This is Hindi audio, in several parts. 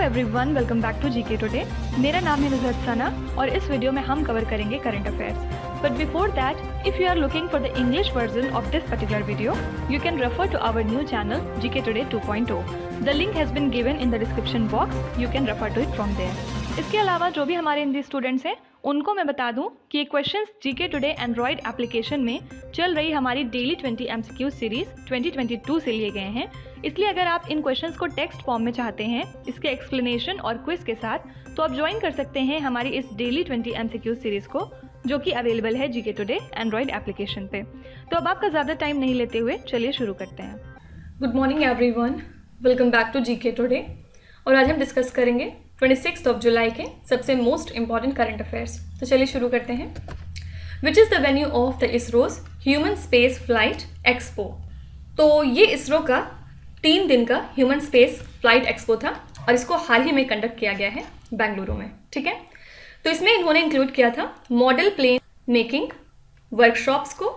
Everyone, welcome back to GK today. मेरा नाम है नुज़हत सना और इस वीडियो में हम कवर करेंगे current affairs. But before that, if you are looking for the English version of this particular video, you can refer to our new channel GK today 2.0। The link has been given in the description box, you can refer to it from there. इसके अलावा जो भी हमारे हिंदी स्टूडेंट्स हैं उनको मैं बता दूं कि ये questions GK today Android application में चल रही हमारी डेली 20 MCQ सीरीज 2022 से लिए गए हैं। इसलिए अगर आप इन क्वेश्चंस को टेक्स्ट फॉर्म में चाहते हैं इसके एक्सप्लेनेशन और क्विज के साथ, तो आप ज्वाइन कर सकते हैं हमारी इस डेली 20 MCQ सीरीज को, जो कि अवेलेबल है जीके टुडे एंड्रॉयड एप्लीकेशन पे। तो अब आपका ज़्यादा टाइम नहीं लेते हुए चलिए शुरू करते हैं। Good morning everyone, welcome back to GK today. और आज हम डिस्कस करेंगे 26 जुलाई के सबसे मोस्ट इंपॉर्टेंट करंट अफेयर्स। तो चलिए शुरू करते हैं। विच is the venue of the ISRO's human space flight expo. तो ये इसरो का 3 दिन का ह्यूमन स्पेस फ्लाइट एक्सपो था और इसको हाल ही में कंडक्ट किया गया है बेंगलुरु में। ठीक है, तो इसमें इन्होंने इंक्लूड किया था मॉडल प्लेन मेकिंग वर्कशॉप्स को।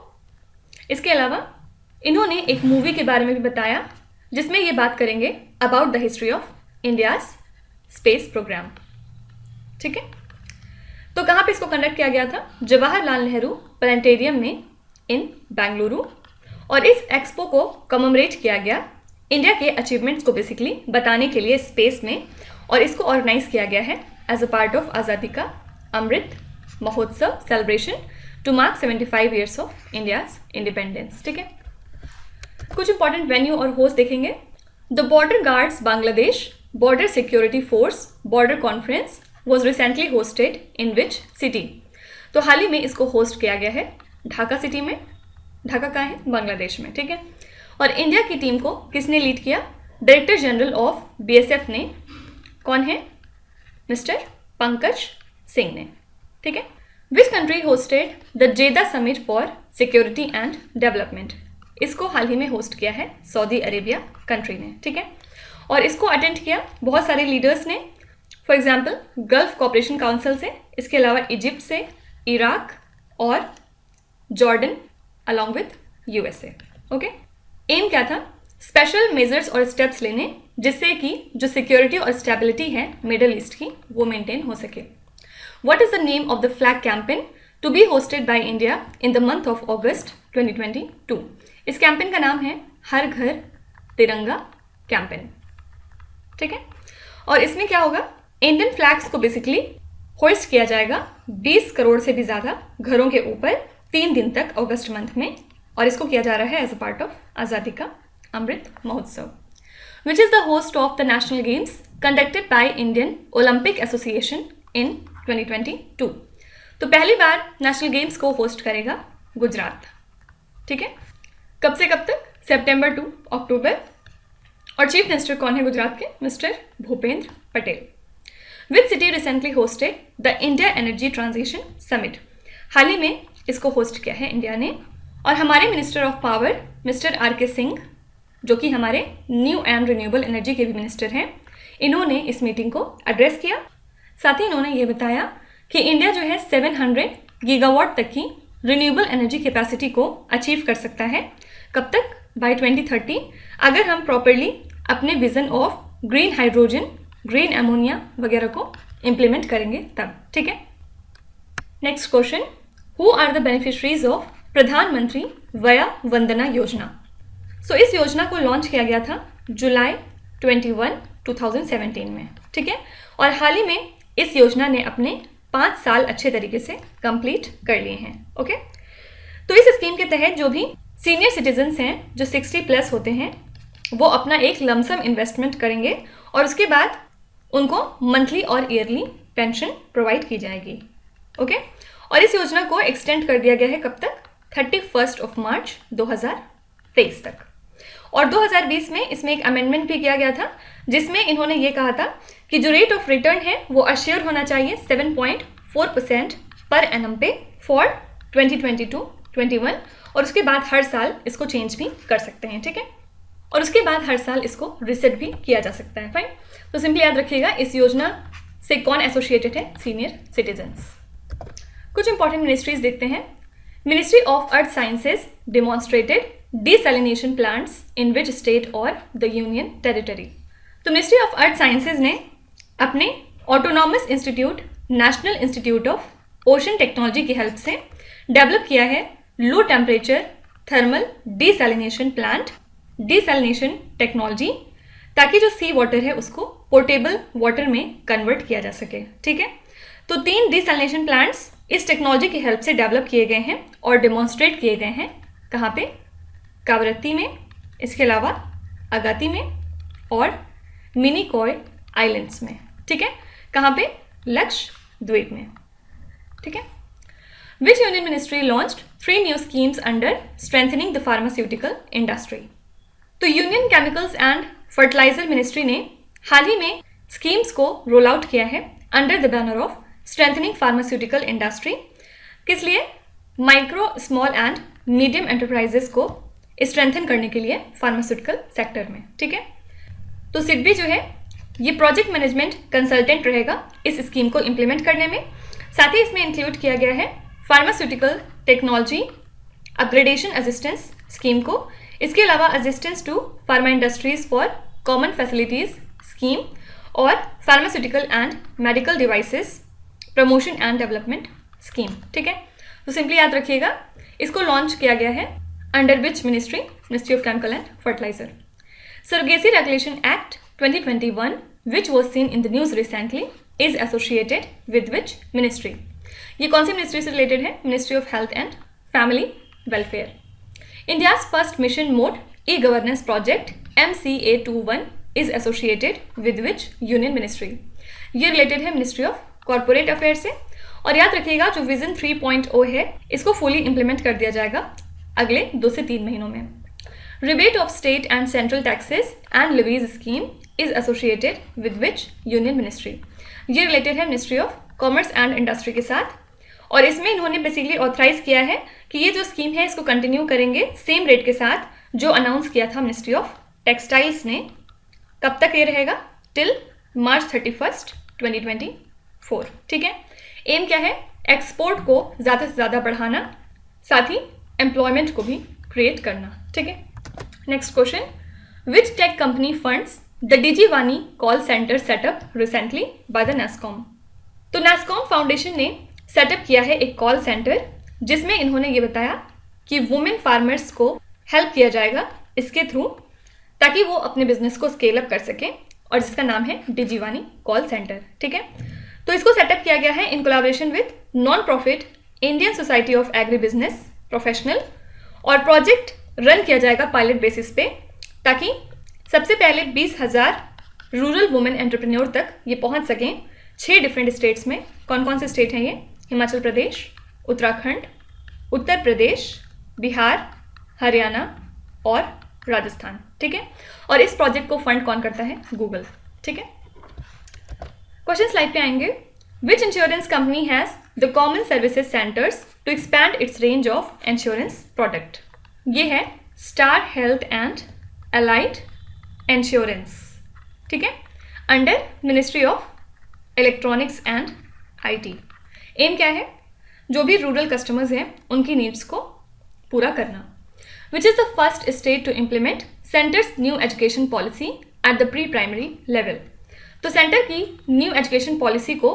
इसके अलावा इन्होंने एक मूवी के बारे में भी बताया जिसमें ये बात करेंगे about the history of India's space programme. ठीक है, तो कहाँ पे इसको कंडक्ट किया गया था? जवाहरलाल नेहरू प्लानिटेरियम में इन बेंगलुरु। और इस एक्सपो को कमेमोरेट किया गया इंडिया के अचीवमेंट्स को बेसिकली बताने के लिए स्पेस में, और इसको ऑर्गेनाइज किया गया है एज अ पार्ट ऑफ आज़ादी का अमृत Mahotsav celebration to mark 75 years of India's independence. ठीक है, कुछ इंपॉर्टेंट वेन्यू और होस्ट देखेंगे। The border guards Bangladesh border security force border conference was recently hosted in which city. तो हाल ही में इसको होस्ट किया गया है ढाका सिटी में। ढाका कहाँ है? बांग्लादेश में। ठीक है, और इंडिया की टीम को किसने लीड किया? डायरेक्टर जनरल ऑफ BSF ने। कौन है? मिस्टर पंकज सिंह ने। ठीक है, विच कंट्री होस्टेड द जेदा summit for security and development. इसको हाल ही में होस्ट किया है सऊदी अरेबिया कंट्री ने। ठीक है, और इसको अटेंड किया बहुत सारे लीडर्स ने, for example Gulf Cooperation Council से, इसके अलावा इजिप्ट से, इराक और Jordan along with USA। Okay, um क्या था? स्पेशल मेजर्स और स्टेप्स लेने जिससे कि जो सिक्योरिटी और स्टेबिलिटी है मिडल ईस्ट की वो मेंटेन हो सके। What is the name of the flag campaign to be hosted by India in the month of August 2022। इस कैंपेन का नाम है हर घर तिरंगा कैंपेन। ठीक है, और इसमें क्या होगा? इंडियन फ्लैग्स को बेसिकली होइस्ट किया जाएगा 20 करोड़ से भी ज़्यादा घरों के ऊपर 3 दिन तक अगस्त मंथ में, और इसको किया जा रहा है एज अ पार्ट ऑफ आज़ादी का अमृत महोत्सव। Which is the host of the national games conducted by Indian Olympic association in 2022। तो पहली बार नेशनल गेम्स को होस्ट करेगा गुजरात। ठीक है, कब से कब तक? September to October. और चीफ मिनिस्टर कौन है गुजरात के? Mister Bhupendra Patel. Which city recently hosted the India energy transition summit. हाल ही में इसको होस्ट किया है इंडिया ने, और हमारे minister of power mister RK Singh, जो कि हमारे न्यू एंड रिन्यूएबल एनर्जी के भी मिनिस्टर हैं, इन्होंने इस मीटिंग को एड्रेस किया। साथ ही इन्होंने ये बताया कि इंडिया जो है 700 गीगावाट तक की रिन्यूएबल एनर्जी कैपेसिटी को अचीव कर सकता है। कब तक? बाय 2030, अगर हम प्रॉपरली अपने vision of green hydrogen, green ammonia वगैरह को इम्प्लीमेंट करेंगे तब। ठीक है, next question, who are the beneficiaries of Pradhan Mantri Vaya Vandana Yojana. सो इस योजना को लॉन्च किया गया था जुलाई 21, 2017 में। ठीक है, और हाल ही में इस योजना ने अपने 5 साल अच्छे तरीके से कंप्लीट कर लिए हैं। ओके, तो इस स्कीम के तहत जो भी सीनियर सिटीजन्स हैं जो 60+ होते हैं वो अपना एक लमसम इन्वेस्टमेंट करेंगे और उसके बाद उनको मंथली और ईयरली पेंशन प्रोवाइड की जाएगी। ओके, और इस योजना को एक्सटेंड कर दिया गया है कब तक? 31 मार्च 2023 तक। और 2020 में इसमें एक अमेंडमेंट भी किया गया था जिसमें इन्होंने ये कहा था कि जो रेट ऑफ रिटर्न है वो अश्योर होना चाहिए 7.4% पर एनम पे फॉर 2022-21, और उसके बाद हर साल इसको चेंज भी कर सकते हैं। ठीक है, और उसके बाद हर साल इसको रिसेट भी किया जा सकता है। फाइन, तो सिंपली याद रखिएगा इस योजना से कौन एसोसिएटेड है? Senior citizens. कुछ इंपॉर्टेंट मिनिस्ट्रीज देखते हैं। Ministry of earth sciences demonstrated desalination plants in which state और द यूनियन टेरिटरी। तो मिनिस्ट्री ऑफ अर्थ साइंसेज ने अपने autonomous institute national institute of ocean technology की हेल्प से डेवलप किया है low temperature thermal desalination plant, desalination technology, ताकि जो सी वाटर है उसको पोर्टेबल वाटर में कन्वर्ट किया जा सके। ठीक है, तो 3 डिसैलिनेशन प्लांट्स इस टेक्नोलॉजी की हेल्प से डेवलप किए गए हैं और डेमोन्स्ट्रेट किए गए हैं। कहाँ पे? कावरत्ती में, इसके अलावा अगाती में और मिनिकॉय आइलैंड्स में। ठीक है, कहाँ पे? लक्षद्वीप में। ठीक है, which union ministry launched 3 new schemes under strengthening the pharmaceutical industry? तो union chemicals and fertiliser ministry ने हाल ही में स्कीम्स को रोल आउट किया है under the banner of strengthening pharmaceutical industry. किस लिए? Micro small and medium enterprises को स्ट्रेंथन करने के लिए फार्मास्यूटिकल सेक्टर में। ठीक है, तो सिडबी जो है ये प्रोजेक्ट मैनेजमेंट कंसल्टेंट रहेगा इस स्कीम को इम्प्लीमेंट करने में। साथ ही इसमें इंक्लूड किया गया है pharmaceutical technology upgradation assistance scheme को, इसके अलावा assistance to pharma industries for common facilities scheme और pharmaceutical and medical devices promotion and development scheme. ठीक है, तो सिंपली याद रखिएगा इसको लॉन्च किया गया है under which ministry? Ministry of chemical and fertiliser. Surrogacy Regulation Act 2021, which was seen in the news recently, is associated with which ministry? ये कौन सी मिनिस्ट्री से रिलेटेड है? Ministry of health and family welfare. India's first mission mode e governance project MCA21 is associated with which union ministry? ये रिलेटेड है मिनिस्ट्री ऑफ कॉर्पोरेट अफेयर से। और याद रखिएगा जो विजन 3.0 है इसको फुली इंप्लीमेंट कर दिया जाएगा अगले 2 से 3 महीनों में। Rebate of state and central taxes and levies scheme is associated with which union ministry? ये रिलेटेड है ministry of commerce and industry के साथ। और इसमें इन्होंने बेसिकली ऑथराइज किया है कि ये जो स्कीम है इसको कंटिन्यू करेंगे सेम रेट के साथ जो अनाउंस किया था मिनिस्ट्री ऑफ टेक्सटाइल्स ने। कब तक ये रहेगा? Till March 31, 2024। ठीक है, एम क्या है? एक्सपोर्ट को ज़्यादा से ज़्यादा बढ़ाना, साथ ही एम्प्लॉयमेंट को भी क्रिएट करना। ठीक है, next question, which tech company funds the Digivaani call centre set up recently by the NASSCOM? तो NASSCOM फाउंडेशन ने सेटअप किया है एक कॉल सेंटर जिसमें इन्होंने ये बताया कि वुमेन फार्मर्स को हेल्प किया जाएगा इसके थ्रू ताकि वो अपने बिजनेस को स्केल अप कर सकें, और जिसका नाम है डिजीवानी कॉल सेंटर। ठीक है, तो इसको सेटअप किया गया है in collaboration with non profit Indian society of agri business professional, और प्रोजेक्ट रन किया जाएगा पायलट बेसिस पे ताकि सबसे पहले 20,000 रूरल वुमेन एंटरप्रेन्योर तक ये पहुंच सकें 6 डिफरेंट स्टेट्स में। कौन कौन से स्टेट हैं ये? हिमाचल प्रदेश, उत्तराखंड, उत्तर प्रदेश, बिहार, हरियाणा और राजस्थान। ठीक है, और इस प्रोजेक्ट को फंड कौन करता है? गूगल। ठीक है, क्वेश्चन स्लाइड पे आएंगे। Which insurance company has the common services centres to expand its range of insurance product? ये है star health and allied insurance. ठीक है, under ministry of electronics and IT। Um क्या है? जो भी रूरल कस्टमर्स हैं उनकी नीड्स को पूरा करना। Which is the first state to implement centre's new education policy at the pre primary level? तो सेंटर की न्यू एजुकेशन पॉलिसी को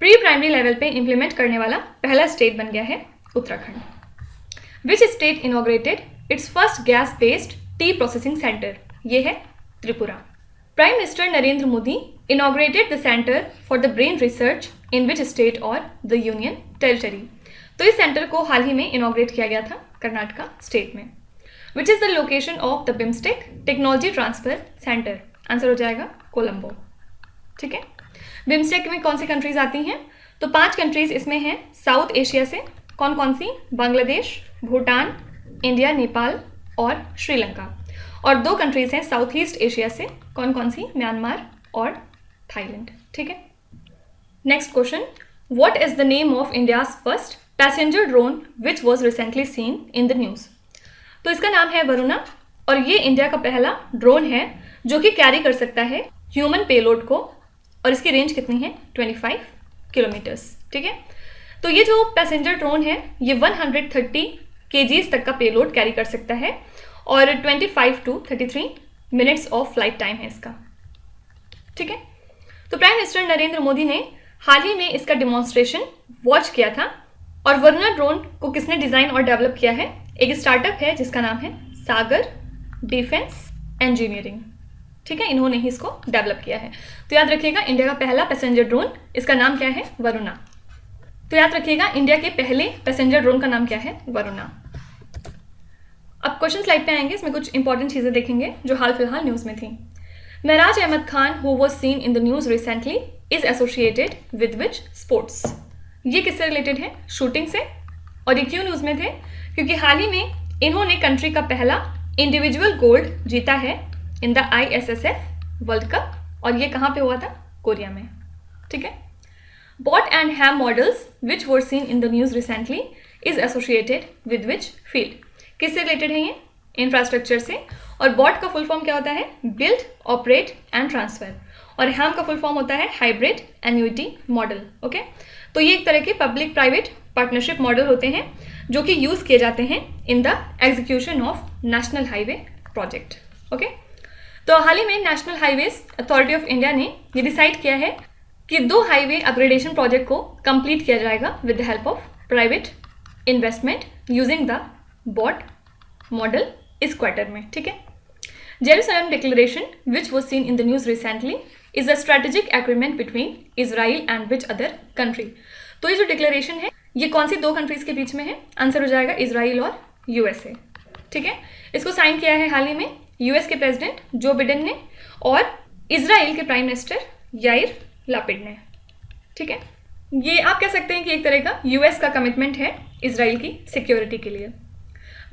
प्री प्राइमरी लेवल पे इम्प्लीमेंट करने वाला पहला स्टेट बन गया है Uttarakhand. Which state inaugurated its first gas based tea processing centre? ये है Tripura. Prime minister Narendra Modi inaugurated the centre for the brain research in which state और द यूनियन टेरिटरी? तो इस सेंटर को हाल ही में इनॉग्रेट किया गया था कर्नाटका स्टेट में। विच is the location of the BIMSTEC technology transfer centre? Answer हो जाएगा कोलंबो। ठीक है, बिम्स्टेक में कौन सी कंट्रीज आती हैं? तो 5 कंट्रीज इसमें हैं साउथ एशिया से। कौन कौन सी? बांग्लादेश, भूटान, इंडिया, नेपाल और श्रीलंका। और 2 कंट्रीज हैं साउथ ईस्ट एशिया से। कौन कौन सी? म्यांमार और थाईलैंड। ठीक है, next question, what is the name of India's first passenger drone which was recently seen in the news? तो इसका नाम है वरुणा, और ये इंडिया का पहला ड्रोन है जो कि कैरी कर सकता है ह्यूमन पेलोड को, और इसकी रेंज कितनी है? 25 किलोमीटर्स। ठीक है, तो ये जो पैसेंजर ड्रोन है ये 130 kgs तक का पेलोड कैरी कर सकता है, और 25 to 33 minutes of flight time है इसका। ठीक है, तो प्राइम मिनिस्टर नरेंद्र मोदी ने हाल ही में इसका डिमॉन्स्ट्रेशन वॉच किया था। और वरुणा ड्रोन को किसने डिज़ाइन और डेवलप किया है? एक स्टार्टअप है जिसका नाम है सागर डिफेंस इंजीनियरिंग। ठीक है, इन्होंने ही इसको डेवलप किया है। तो याद रखिएगा इंडिया का पहला पैसेंजर ड्रोन, इसका नाम क्या है? वरुणा। तो याद रखिएगा इंडिया के पहले पैसेंजर ड्रोन का नाम क्या है? वरुणा। अब क्वेश्चन स्लाइड पे आएंगे, इसमें कुछ इंपॉर्टेंट चीज़ें देखेंगे जो हाल फिलहाल न्यूज़ में थी। Mehraj Ahmed Khan who was seen in the news recently is associated with which sports? ये किससे रिलेटेड है? शूटिंग से। और ये क्यों न्यूज़ में थे? क्योंकि हाल ही में इन्होंने कंट्री का पहला इंडिविजुअल गोल्ड जीता है in the ISSF world cup, और ये कहाँ पे हुआ था? कोरिया में। ठीक है। BOT and HAM models which were seen in the news recently is associated with which field? किससे रिलेटेड है ये? इंफ्रास्ट्रक्चर से। और बॉट का फुल फॉर्म क्या होता है? Build, operate and transfer. और हैम का फुल फॉर्म होता है हाइब्रिड एन्युइटी मॉडल। ओके, तो ये एक तरह के पब्लिक प्राइवेट पार्टनरशिप मॉडल होते हैं जो कि यूज़ किए जाते हैं in the execution of national highway project. Okay, तो हाल ही में national highways authority of India ने ये डिसाइड किया है कि 2 हाईवे अपग्रेडेशन प्रोजेक्ट को कंप्लीट किया जाएगा with the help of private investment using the BOT model इस क्वार्टर में। ठीक है। Jerusalem declaration which was seen in the news recently is a strategic agreement between Israel and which other country? तो ये जो डिक्लेरेशन है ये कौन सी 2 कंट्रीज के बीच में है? आंसर हो जाएगा इजराइल और USA। ठीक है, इसको साइन किया है हाल ही में US के प्रेसिडेंट जो बिडेन ने और इजराइल के प्राइम मिनिस्टर याइर लापिड ने। ठीक है, ये आप कह सकते हैं कि एक तरह का US का कमिटमेंट है इजराइल की सिक्योरिटी के लिए।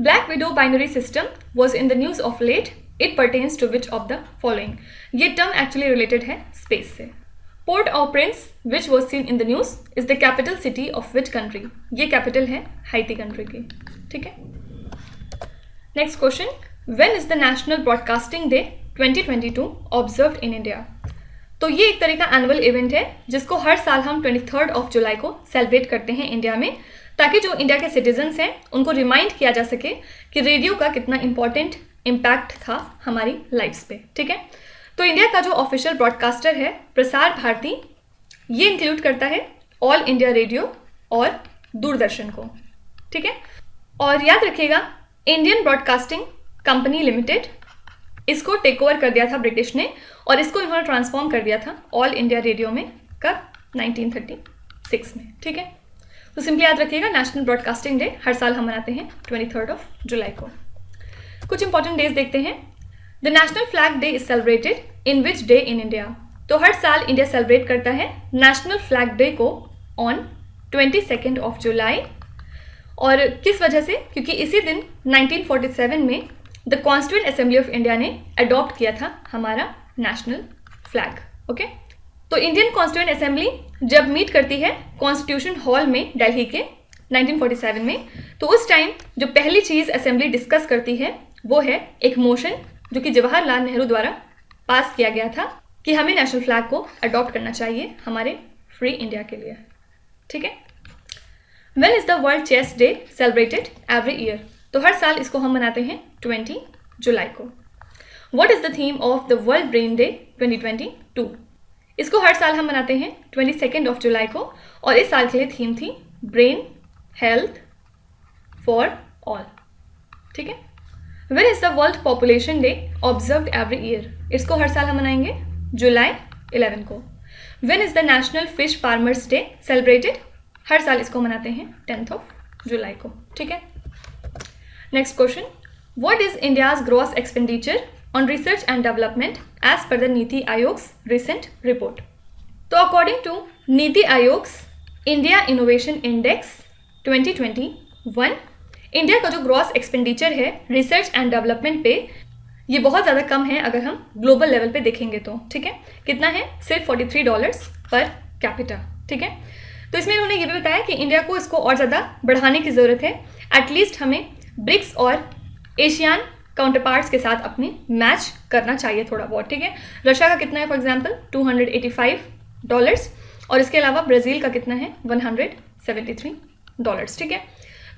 Black widow binary system was in the news of late, it pertains to which of the following? ये टर्म एक्चुअली रिलेटेड है स्पेस से। Port au Prince which was seen in the news is the capital city of which country? ये कैपिटल है हाइती कंट्री की। ठीक है। Next question, when is the national broadcasting day 2022 observed in India? तो ये एक तरह का एनुअल इवेंट है जिसको हर साल हम 23 ऑफ जुलाई को सेलिब्रेट करते हैं इंडिया में, ताकि जो इंडिया के सिटीजन्स हैं उनको रिमाइंड किया जा सके कि रेडियो का कितना इंपॉर्टेंट इम्पैक्ट था हमारी लाइफ्स पे। ठीक है, तो इंडिया का जो ऑफिशियल ब्रॉडकास्टर है प्रसार भारती, ये इंक्लूड करता है ऑल इंडिया रेडियो और दूरदर्शन को। ठीक है, और याद रखिएगा इंडियन ब्रॉडकास्टिंग कंपनी लिमिटेड, इसको टेक ओवर कर दिया था ब्रिटिश ने और इसको इन्होंने ट्रांसफॉर्म कर दिया था ऑल इंडिया रेडियो में कब? 1936 में। ठीक है, तो सिंपली याद रखिएगा नेशनल ब्रॉडकास्टिंग डे हर साल हम मनाते हैं 23 ऑफ जुलाई को। कुछ इंपॉर्टेंट डेज देखते हैं। The national flag day is celebrated in which day in India? तो हर साल इंडिया सेलिब्रेट करता है नेशनल फ्लैग डे को ऑन 22 ऑफ जुलाई। और किस वजह से? क्योंकि इसी दिन 1947 में the constituent assembly of India ने अडॉप्ट किया था हमारा नेशनल फ्लैग। ओके, तो इंडियन कॉन्स्टिट्यूएंट असेंबली जब मीट करती है कॉन्स्टिट्यूशन हॉल में दिल्ली के 1947 में, तो उस टाइम जो पहली चीज़ असेंबली डिस्कस करती है वो है एक मोशन जो कि जवाहरलाल नेहरू द्वारा पास किया गया था कि हमें नेशनल फ्लैग को अडॉप्ट करना चाहिए हमारे फ्री इंडिया के लिए। ठीक है। When is the world chess day celebrated every year? तो हर साल इसको हम मनाते हैं 20 जुलाई को। What is the theme of the world brain day 2022? इसको हर साल हम मनाते हैं 22 ऑफ जुलाई को और इस साल के लिए थीम थी ब्रेन हेल्थ फॉर ऑल। ठीक है। When is the world population day observed every year? इसको हर साल हम मनाएंगे जुलाई 11 को। When is the national fish farmers day celebrated? हर साल इसको मनाते हैं 10 ऑफ जुलाई को। ठीक है। Next question, what is India's gross expenditure on research and development as per the NITI Aayog's recent report? तो according to NITI Aayog's India innovation index 2021, India का जो ग्रॉस एक्सपेंडिचर है रिसर्च एंड डेवलपमेंट पे ये बहुत ज़्यादा कम है अगर हम ग्लोबल लेवल पे देखेंगे तो। ठीक है, कितना है? सिर्फ $43 पर कैपिटा। ठीक है, तो इसमें उन्होंने ये भी बताया कि इंडिया को इसको और ज़्यादा बढ़ाने की ज़रूरत है। एटलीस्ट हमें ब्रिक्स और एशियान काउंटरपार्ट्स के साथ अपनी मैच करना चाहिए थोड़ा बहुत। ठीक है, रशिया का कितना है फॉर एग्जांपल $285 और इसके अलावा ब्राज़ील का कितना है $173। ठीक है,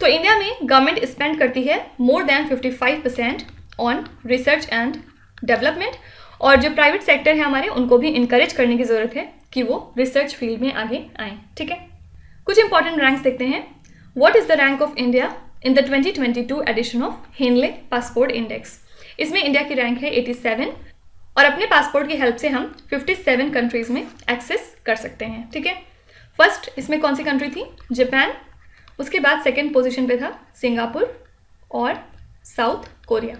तो इंडिया में गवर्नमेंट स्पेंड करती है more than 55% on research and development और जो प्राइवेट सेक्टर है हमारे उनको भी इनकरेज करने की ज़रूरत है कि वो रिसर्च फील्ड में आगे आएँ. ठीक है, कुछ इंपॉर्टेंट रैंक्स देखते हैं. What is the rank of India in the 2022 edition of Henley passport index. इसमें इंडिया की रैंक है 87 और अपने पासपोर्ट की हेल्प से हम 57 कंट्रीज़ में एक्सेस कर सकते हैं. ठीक है, फर्स्ट इसमें कौन सी कंट्री थी? जापान. उसके बाद सेकेंड पोजीशन पे था सिंगापुर और south Korea.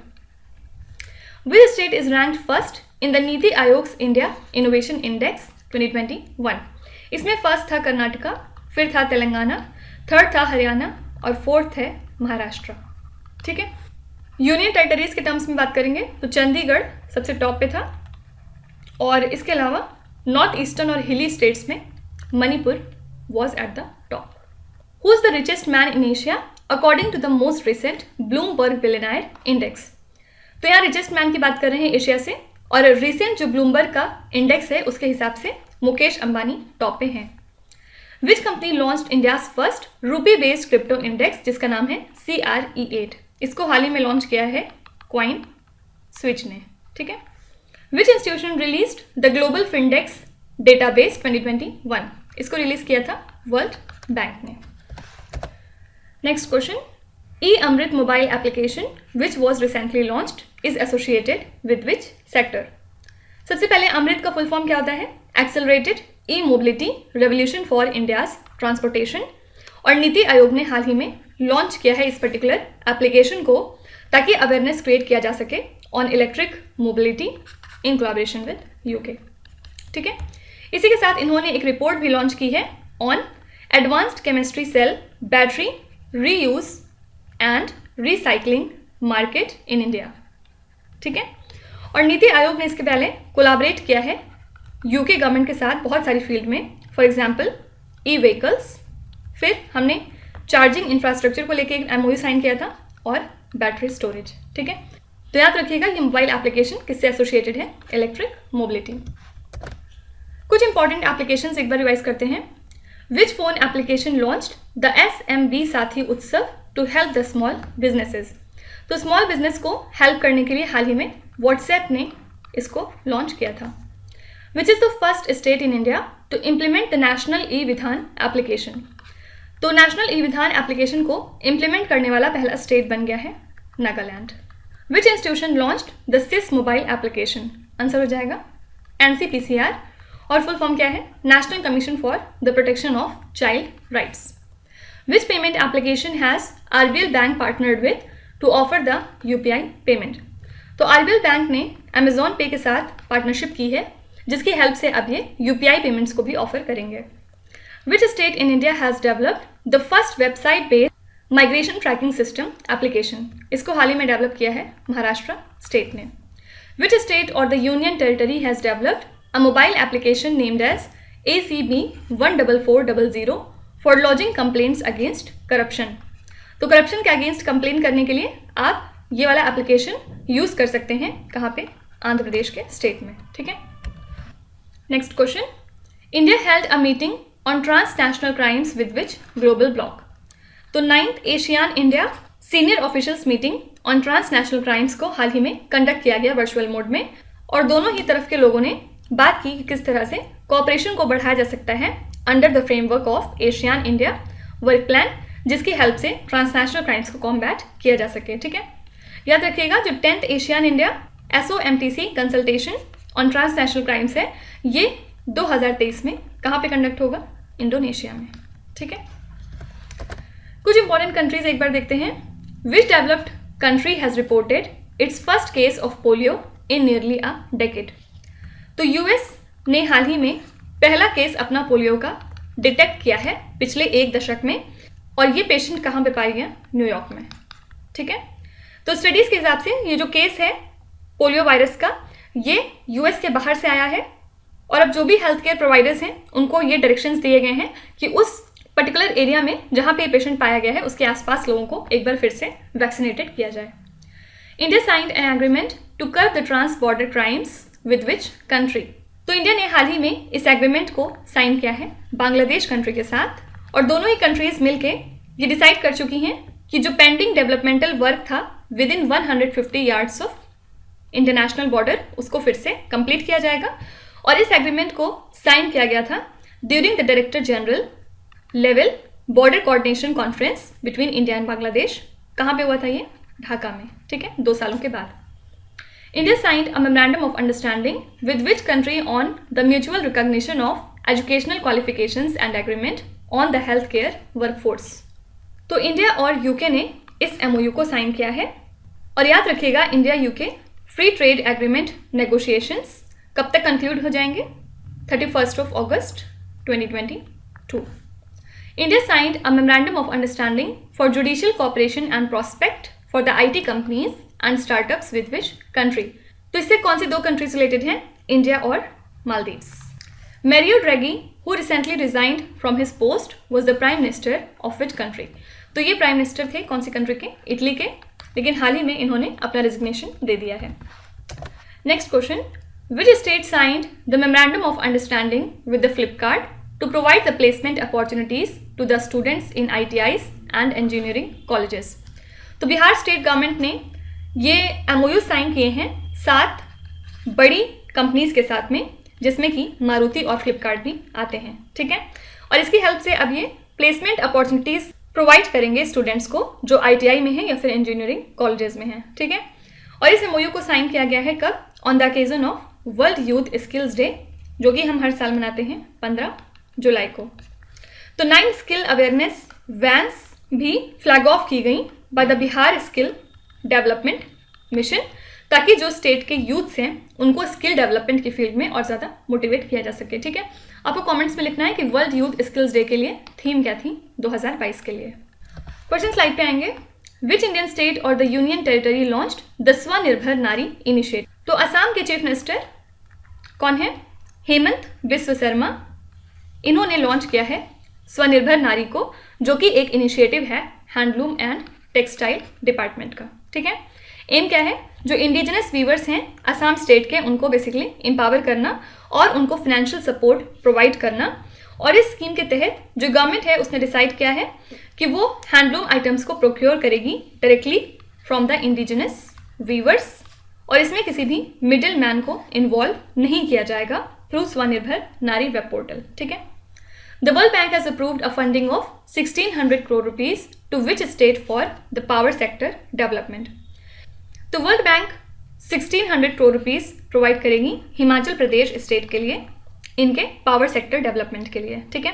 Which state is ranked first in the NITI Aayog's India innovation index 2021. इसमें फर्स्ट था कर्नाटका, फिर था तेलंगाना, थर्ड था हरियाणा और फोर्थ है महाराष्ट्र. ठीक है, यूनियन टेरिटरीज के टर्म्स में बात करेंगे तो चंडीगढ़ सबसे टॉप पे था और इसके अलावा नॉर्थ ईस्टर्न और हिली स्टेट्स में Manipur was at the top. Who is the richest man in Asia according to the most recent Bloomberg billionaire index. तो यहाँ रिचेस्ट मैन की बात कर रहे हैं एशिया से और रिसेंट जो ब्लूमबर्ग का इंडेक्स है उसके हिसाब से मुकेश अंबानी टॉप पे हैं. Which company launched India's first रूपी बेस्ड क्रिप्टो इंडेक्स जिसका नाम है CRE8. इसको हाल ही में लॉन्च किया है क्वाइन स्विच ने. ठीक है, which institution released the global findex database 2021. इसको रिलीज किया था वर्ल्ड बैंक ने. Next question, E-Amrit mobile application which was recently launched is associated with which sector. सबसे पहले अमृत का फुल फॉर्म क्या होता है? Accelerated e mobility revolution for India's transportation. और नीति आयोग ने हाल ही में लॉन्च किया है इस पर्टिकुलर एप्लीकेशन को ताकि अवेयरनेस क्रिएट किया जा सके on electric mobility in collaboration with UK. ठीक है, इसी के साथ इन्होंने एक रिपोर्ट भी लॉन्च की है on advanced chemistry cell battery reuse and recycling market in India. ठीक है, और नीति आयोग ने इसके पहले कोलैबोरेट किया है यूके गवर्नमेंट के साथ बहुत सारी फील्ड में. फॉर एग्जांपल ई व्हीकल्स, फिर हमने चार्जिंग इंफ्रास्ट्रक्चर को लेके एक MOU साइन किया था और बैटरी स्टोरेज. ठीक है, तो याद रखिएगा ये मोबाइल एप्लीकेशन किससे एसोसिएटेड है? Electric mobility. कुछ इंपॉर्टेंट एप्लीकेशंस एक बार रिवाइज करते हैं. Which phone application launched the SMB Saathi Utsav to help the small businesses. तो स्मॉल बिजनेस को हेल्प करने के लिए हाल ही में व्हाट्सएप ने इसको लॉन्च किया था. Which is the first state in India to implement the national e Vidhan application. तो नेशनल ई विधान एप्लीकेशन को इम्प्लीमेंट करने वाला पहला स्टेट बन गया है नागालैंड. विच institution launched the cis mobile application. Answer हो जाएगा NCPCR और फुल फॉर्म क्या है? National commission for the protection of child rights. Which payment application has RBL bank partnered with two offer the UPI payment. तो RBL बैंक ने अमेजॉन पे के साथ पार्टनरशिप की है जिसकी हेल्प से अब ये UPI पेमेंट्स को भी ऑफर करेंगे. Which state in India has developed the first website based migration tracking system application. इसको हाल ही में डेवलप किया है महाराष्ट्र स्टेट ने. विच स्टेट और the union territory has developed a mobile application named as ACB 14400 for lodging complaints against corruption. तो करप्शन के अगेंस्ट कंप्लेन करने के लिए आप ये वाला एप्लीकेशन यूज़ कर सकते हैं. कहाँ पे? आंध्र प्रदेश के स्टेट में. ठीक है, next question, India held a meeting on transnational crimes with which global bloc. तो 9th ASEAN India senior officials meeting on transnational crimes को हाल ही में कंडक्ट किया गया वर्चुअल मोड में और दोनों ही तरफ के लोगों ने बात की कि किस तरह से कोऑपरेशन को बढ़ाया जा सकता है under the framework of ASEAN India work plan जिसकी हेल्प से ट्रांसनेशनल क्राइम्स को कॉम्बैट किया जा सके. ठीक है, याद रखिएगा जो 10th ASEAN India SOMTC consultation on transnational crimes है ये 2023 में कहाँ पे कंडक्ट होगा? इंडोनेशिया में. ठीक है, कुछ इंपॉर्टेंट कंट्रीज एक बार देखते हैं. Which developed country has reported its first case of polio in nearly a decade. तो US ने हाल ही में पहला केस अपना पोलियो का डिटेक्ट किया है पिछले 1 दशक में और ये पेशेंट कहाँ पे पाया गया? न्यूयॉर्क में. ठीक है, तो स्टडीज़ के हिसाब से ये जो केस है पोलियो वायरस का ये US के बाहर से आया है और अब जो भी हेल्थ केयर प्रोवाइडर्स हैं उनको ये डायरेक्शंस दिए गए हैं कि उस पर्टिकुलर एरिया में जहाँ पे पेशेंट पाया गया है उसके आसपास लोगों को एक बार फिर से वैक्सीनेटेड किया जाए. India signed an agreement to curb the trans border crimes with which country. तो इंडिया ने हाल ही में इस एग्रीमेंट को साइन किया है बांग्लादेश कंट्री के साथ और दोनों ही कंट्रीज मिलके ये डिसाइड कर चुकी हैं कि जो पेंडिंग डेवलपमेंटल वर्क था with in 150 yards of international border उसको फिर से कंप्लीट किया जाएगा। और इस एग्रीमेंट को साइन किया गया था during the director general level border coordination conference between India and Bangladesh. कहाँ पे हुआ था ये? ढाका में, ठीक है, 2 सालों के बाद। India signed a memorandum of understanding with which country on the mutual recognition of educational qualifications and agreement on the healthcare workforce। तो इंडिया और यूके ने इस MOU को साइन किया है। और याद रखिएगा India UK free trade agreement negotiations कब तक कंक्लूड हो जाएंगे? 31 अगस्त 2022। India signed a memorandum of understanding for judicial cooperation and prospect for the IT companies and startups with which country। तो इससे कौन सी 2 कंट्रीज रिलेटेड हैं? इंडिया और Maldives. Mario Draghi who recently resigned from his post was the prime minister of which country। तो ये प्राइम मिनिस्टर थे कौन सी कंट्री के? इटली के, लेकिन हाल ही में इन्होंने अपना रेजिग्नेशन दे दिया है। Next question, which state signed the memorandum of understanding with the Flipkart to provide the placement opportunities to the students in ITIs and engineering colleges। तो बिहार स्टेट गवर्नमेंट ने ये MOU साइन किए हैं 7 बड़ी कंपनीज के साथ में, जिसमें कि मारुति और फ्लिपकार्ट भी आते हैं, ठीक है। और इसकी हेल्प से अब ये प्लेसमेंट अपॉर्चुनिटीज प्रोवाइड करेंगे स्टूडेंट्स को जो ITI में है या फिर इंजीनियरिंग कॉलेजेस में है, ठीक है। और इस MOU को साइन किया गया है कब? On the occasion of world youth skills day, जो कि हम हर साल मनाते हैं 15 जुलाई को। तो 9 स्किल अवेयरनेस वैन्स भी फ्लैग ऑफ की गई by the Bihar skill development mission, ताकि जो स्टेट के यूथ्स हैं उनको स्किल डेवलपमेंट की फील्ड में और ज़्यादा मोटिवेट किया जा सके, ठीक है। आपको कमेंट्स में लिखना है कि वर्ल्ड यूथ स्किल्स डे के लिए थीम क्या थी 2022 के लिए। क्वेश्चन स्लाइड पे आएंगे। विच इंडियन स्टेट और the union territory launched the Swanirbhar Nari initiative. तो असम के चीफ मिनिस्टर कौन है? हेमंत बिस्व शर्मा। इन्होंने लॉन्च किया है स्वनिर्भर नारी को, जो कि एक इनिशिएटिव है हैंडलूम एंड टेक्सटाइल डिपार्टमेंट का, ठीक है। एम क्या है? जो इंडिजिनस वीवर्स हैं असम स्टेट के, उनको बेसिकली एम्पावर करना और उनको फाइनेंशियल सपोर्ट प्रोवाइड करना। और इस स्कीम के तहत जो गवर्नमेंट है उसने डिसाइड किया है कि वो हैंडलूम आइटम्स को प्रोक्योर करेगी directly from the indigenous weavers, और इसमें किसी भी मिडिल मैन को इन्वॉल्व नहीं किया जाएगा थ्रू स्वनिर्भर नारी वेब पोर्टल, ठीक है। The World Bank has approved a funding of 1600 crore rupees to which state for the power sector development। तो world bank 1600 crore rupees provide करेगी हिमाचल प्रदेश स्टेट के लिए इनके पावर सेक्टर डेवलपमेंट के लिए, ठीक है।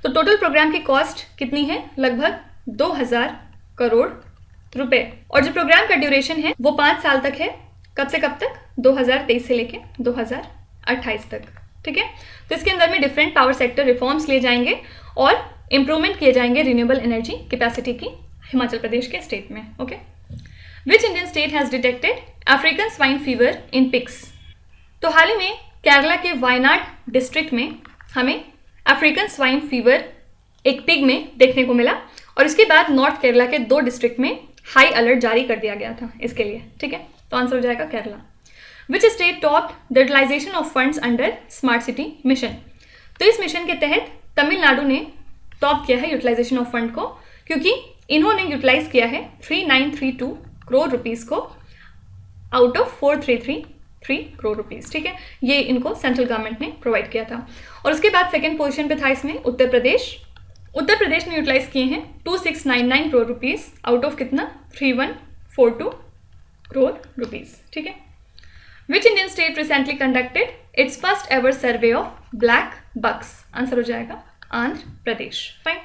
तो टोटल प्रोग्राम की कॉस्ट कितनी है? लगभग 2000 करोड़ रुपए। और जो प्रोग्राम का ड्यूरेशन है वो 5 साल तक है। कब से कब तक? 2023 से लेके 2028 तक, ठीक है। तो इसके अंदर में डिफरेंट पावर सेक्टर रिफॉर्म्स लिए जाएंगे और इम्प्रूवमेंट किए जाएंगे रिन्यूएबल एनर्जी कैपेसिटी की हिमाचल प्रदेश के स्टेट में, okay. Which Indian state has detected African swine fever in pigs. तो हाल ही में केरला के वायनाड डिस्ट्रिक्ट में हमें अफ्रीकन स्वाइन फीवर एक पिग में देखने को मिला, और इसके बाद नॉर्थ केरला के 2 डिस्ट्रिक्ट में हाई अलर्ट जारी कर दिया गया था इसके लिए, ठीक है। तो आंसर हो जाएगा Kerala. Which state topped the utilisation of funds under smart city mission. तो इस मिशन के तहत तमिलनाडु ने टॉप किया है यूटिलाइजेशन ऑफ फंड को, क्योंकि इन्होंने यूटिलाइज किया है 3932 करोड़ रुपीस को आउट ऑफ 4333 करोड़ रुपीस, ठीक है। ये इनको सेंट्रल गवर्नमेंट ने प्रोवाइड किया था। और उसके बाद सेकेंड पोजीशन पे था इसमें उत्तर प्रदेश। उत्तर प्रदेश ने यूटिलाइज किए हैं 2699 करोड़ रुपीस आउट ऑफ कितना? 3142 करोड़ रुपीस, ठीक है। विच Indian state recently conducted it's first ever survey of black box. Answer हो जाएगा आंध्र प्रदेश, फाइन।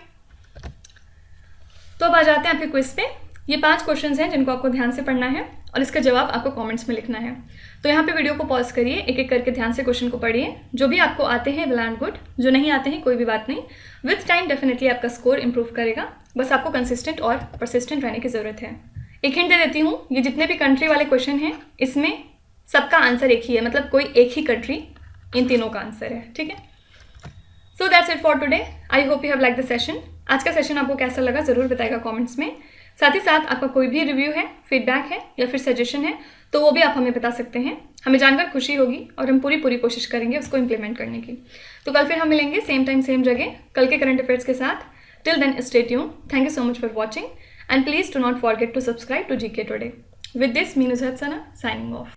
तो अब आ जाते हैं आपके क्विज पे। ये 5 क्वेश्चंस हैं जिनको आपको ध्यान से पढ़ना है और इसका जवाब आपको कमेंट्स में लिखना है। तो यहाँ पे वीडियो को पॉज करिए, एक एक करके ध्यान से क्वेश्चन को पढ़िए। जो भी आपको आते हैं वेल एंड गुड, जो नहीं आते हैं कोई भी बात नहीं। विथ टाइम डेफिनेटली आपका स्कोर इंप्रूव करेगा, बस आपको कंसिस्टेंट और परसिस्टेंट रहने की ज़रूरत है। एक हिंट दे देती हूँ, ये जितने भी कंट्री वाले क्वेश्चन हैं इसमें सबका आंसर एक ही है, मतलब कोई एक ही कंट्री इन तीनों का आंसर है, ठीक है। So that's it for today. I hope you have like the session. आज का सेशन आपको कैसा लगा ज़रूर बताएगा कमेंट्स में। साथ ही साथ आपका कोई भी रिव्यू है, फीडबैक है या फिर सजेशन है तो वो भी आप हमें बता सकते हैं। हमें जानकर खुशी होगी और हम पूरी कोशिश करेंगे उसको इम्प्लीमेंट करने की। तो कल फिर हम मिलेंगे सेम टाइम सेम जगह कल के करंट अफेयर्स के साथ। Till then stay tuned. Thank you so much for watching and please do not forget to subscribe to GK Today। With this, me Nusrat Sana signing off.